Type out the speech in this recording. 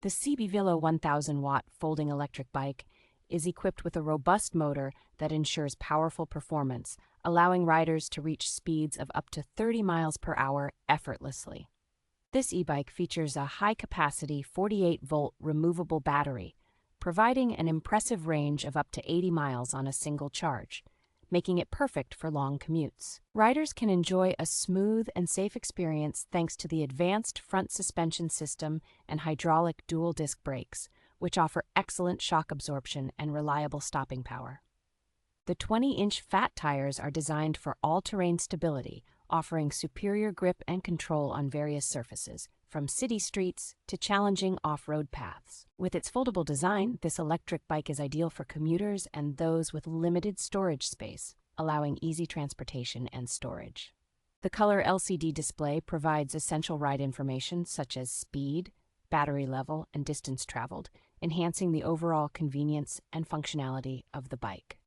The CBVELO 1000W folding electric bike is equipped with a robust motor that ensures powerful performance, allowing riders to reach speeds of up to 30 miles per hour effortlessly. This e-bike features a high-capacity 48-volt removable battery, providing an impressive range of up to 80 miles on a single charge, making it perfect for long commutes. Riders can enjoy a smooth and safe experience thanks to the advanced front suspension system and hydraulic dual-disc brakes, which offer excellent shock absorption and reliable stopping power. The 20-inch fat tires are designed for all-terrain stability, offering superior grip and control on various surfaces, from city streets to challenging off-road paths. With its foldable design, this electric bike is ideal for commuters and those with limited storage space, allowing easy transportation and storage. The color LCD display provides essential ride information such as speed, battery level, and distance traveled, enhancing the overall convenience and functionality of the bike.